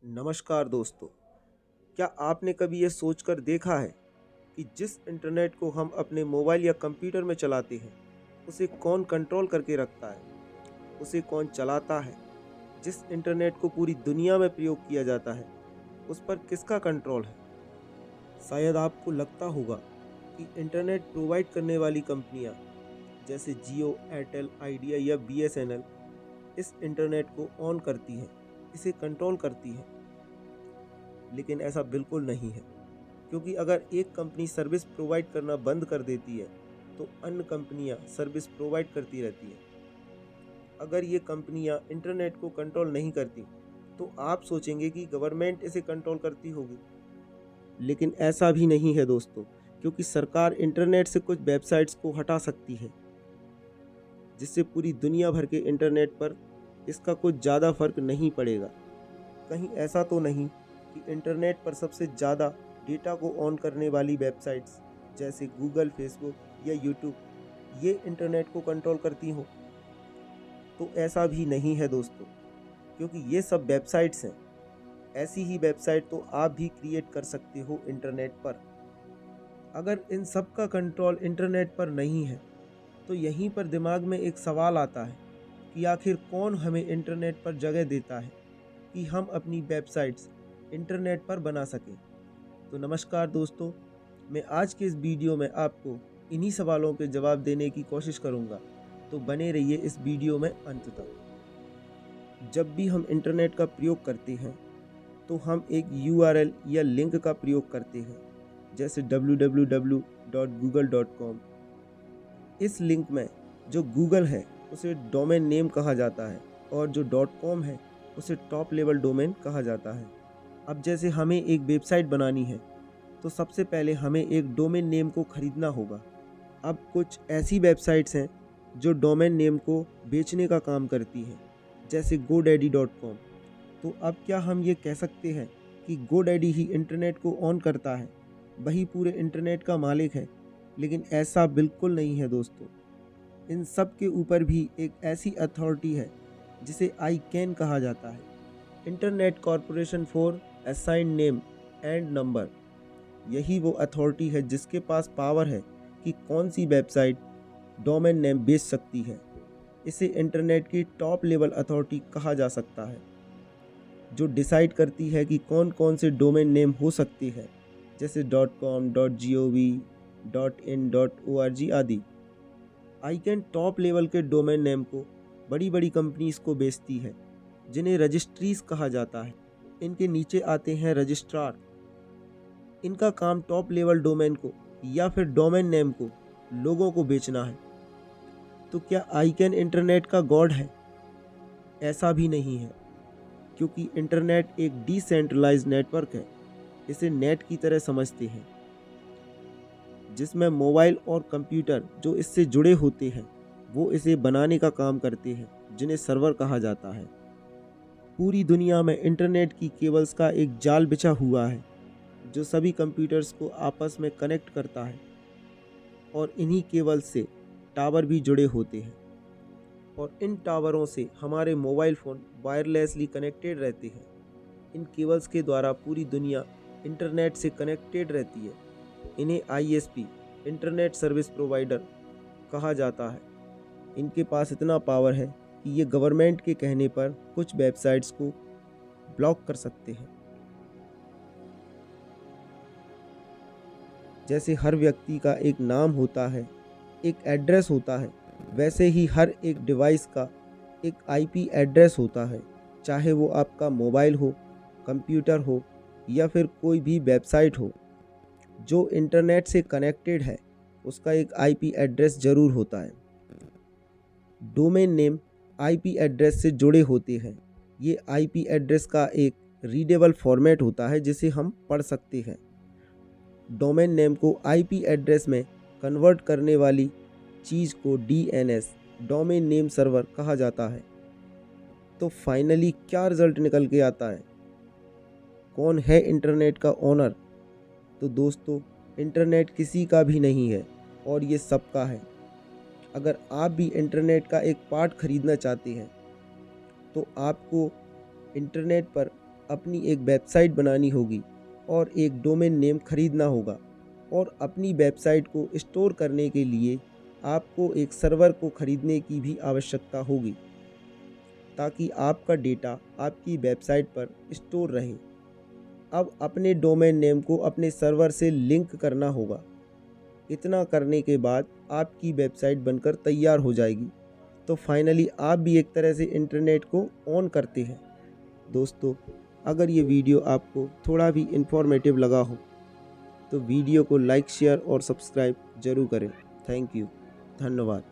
नमस्कार दोस्तों। क्या आपने कभी ये सोचकर देखा है कि जिस इंटरनेट को हम अपने मोबाइल या कंप्यूटर में चलाते हैं उसे कौन कंट्रोल करके रखता है, उसे कौन चलाता है। जिस इंटरनेट को पूरी दुनिया में प्रयोग किया जाता है उस पर किसका कंट्रोल है। शायद आपको लगता होगा कि इंटरनेट प्रोवाइड करने वाली कंपनियां जैसे जियो, एयरटेल, आइडिया या बीएसएनएल इस इंटरनेट को ऑन करती हैं, इसे कंट्रोल करती हैं। लेकिन ऐसा बिल्कुल नहीं है, क्योंकि अगर एक कंपनी सर्विस प्रोवाइड करना बंद कर देती है तो अन्य कंपनियां सर्विस प्रोवाइड करती रहती हैं। अगर ये कंपनियां इंटरनेट को कंट्रोल नहीं करती तो आप सोचेंगे कि गवर्नमेंट इसे कंट्रोल करती होगी, लेकिन ऐसा भी नहीं है दोस्तों। क्योंकि सरकार इंटरनेट से कुछ वेबसाइट्स को हटा सकती है, जिससे पूरी दुनिया भर के इंटरनेट पर इसका कुछ ज़्यादा फर्क नहीं पड़ेगा। कहीं ऐसा तो नहीं कि इंटरनेट पर सबसे ज़्यादा डेटा को ऑन करने वाली वेबसाइट्स जैसे गूगल, फेसबुक या यूट्यूब ये इंटरनेट को कंट्रोल करती हो। तो ऐसा भी नहीं है दोस्तों, क्योंकि ये सब वेबसाइट्स हैं। ऐसी ही वेबसाइट तो आप भी क्रिएट कर सकते हो इंटरनेट पर। अगर इन सब का कंट्रोल इंटरनेट पर नहीं है तो यहीं पर दिमाग में एक सवाल आता है कि आखिर कौन हमें इंटरनेट पर जगह देता है कि हम अपनी वेबसाइट्स इंटरनेट पर बना सकें। तो नमस्कार दोस्तों, मैं आज के इस वीडियो में आपको इन्हीं सवालों के जवाब देने की कोशिश करूंगा। तो बने रहिए इस वीडियो में अंत तक। जब भी हम इंटरनेट का प्रयोग करते हैं तो हम एक URL या लिंक का प्रयोग करते हैं, जैसे www.google.com। इस लिंक में जो गूगल है उसे डोमेन नेम कहा जाता है और जो .com है उसे टॉप लेवल डोमेन कहा जाता है। अब जैसे हमें एक वेबसाइट बनानी है तो सबसे पहले हमें एक डोमेन नेम को खरीदना होगा। अब कुछ ऐसी वेबसाइट्स हैं जो डोमेन नेम को बेचने का काम करती हैं, जैसे godaddy.com। तो अब क्या हम ये कह सकते हैं कि गोडैडी ही इंटरनेट को ऑन करता है, वही पूरे इंटरनेट का मालिक है? लेकिन ऐसा बिल्कुल नहीं है दोस्तों। इन सब के ऊपर भी एक ऐसी अथॉरिटी है जिसे ICANN कहा जाता है, internet corporation for assigned name and number. यही वो अथॉरिटी है जिसके पास पावर है कि कौन सी वेबसाइट डोमेन नेम बेच सकती है। इसे इंटरनेट की टॉप लेवल अथॉरिटी कहा जा सकता है, जो डिसाइड करती है कि कौन कौन से डोमेन नेम हो सकती है, जैसे .com, .gov, .in, .org आदि। ICANN टॉप लेवल के डोमेन नेम को बड़ी बड़ी कंपनीज को बेचती है, जिन्हें रजिस्ट्रीज कहा जाता है। इनके नीचे आते हैं रजिस्ट्रार। इनका काम टॉप लेवल डोमेन को या फिर डोमेन नेम को लोगों को बेचना है। तो क्या ICANN इंटरनेट का गॉड है? ऐसा भी नहीं है, क्योंकि इंटरनेट एक डिसेंट्रलाइज्ड नेटवर्क है। इसे नेट की तरह समझते हैं, जिसमें मोबाइल और कंप्यूटर जो इससे जुड़े होते हैं वो इसे बनाने का काम करते हैं, जिन्हें सर्वर कहा जाता है। पूरी दुनिया में इंटरनेट की केबल्स का एक जाल बिछा हुआ है जो सभी कंप्यूटर्स को आपस में कनेक्ट करता है, और इन्हीं केबल्स से टावर भी जुड़े होते हैं, और इन टावरों से हमारे मोबाइल फ़ोन वायरलेसली कनेक्टेड रहते हैं। इन केबल्स के द्वारा पूरी दुनिया इंटरनेट से कनेक्टेड रहती है। इन्हें ISP, इंटरनेट सर्विस प्रोवाइडर कहा जाता है। इनके पास इतना पावर है कि ये गवर्नमेंट के कहने पर कुछ वेबसाइट्स को ब्लॉक कर सकते हैं। जैसे हर व्यक्ति का एक नाम होता है, एक एड्रेस होता है, वैसे ही हर एक डिवाइस का एक IP एड्रेस होता है। चाहे वो आपका मोबाइल हो, कंप्यूटर हो या फिर कोई भी वेबसाइट हो जो इंटरनेट से कनेक्टेड है, उसका एक IP एड्रेस ज़रूर होता है। डोमेन नेम IP एड्रेस से जुड़े होते हैं। ये IP एड्रेस का एक रीडेबल फॉर्मेट होता है जिसे हम पढ़ सकते हैं। डोमेन नेम को IP एड्रेस में कन्वर्ट करने वाली चीज़ को DNS, डोमेन नेम सर्वर कहा जाता है। तो फाइनली क्या रिजल्ट निकल के आता है? कौन है इंटरनेट का ओनर? तो दोस्तों, इंटरनेट किसी का भी नहीं है और ये सबका है। अगर आप भी इंटरनेट का एक पार्ट खरीदना चाहते हैं तो आपको इंटरनेट पर अपनी एक वेबसाइट बनानी होगी और एक डोमेन नेम खरीदना होगा, और अपनी वेबसाइट को स्टोर करने के लिए आपको एक सर्वर को खरीदने की भी आवश्यकता होगी, ताकि आपका डेटा आपकी वेबसाइट पर स्टोर रहे। अब अपने डोमेन नेम को अपने सर्वर से लिंक करना होगा। इतना करने के बाद आपकी वेबसाइट बनकर तैयार हो जाएगी। तो फाइनली आप भी एक तरह से इंटरनेट को ऑन करते हैं। दोस्तों, अगर ये वीडियो आपको थोड़ा भी इंफॉर्मेटिव लगा हो तो वीडियो को लाइक, शेयर और सब्सक्राइब जरूर करें। Thank you. धन्यवाद।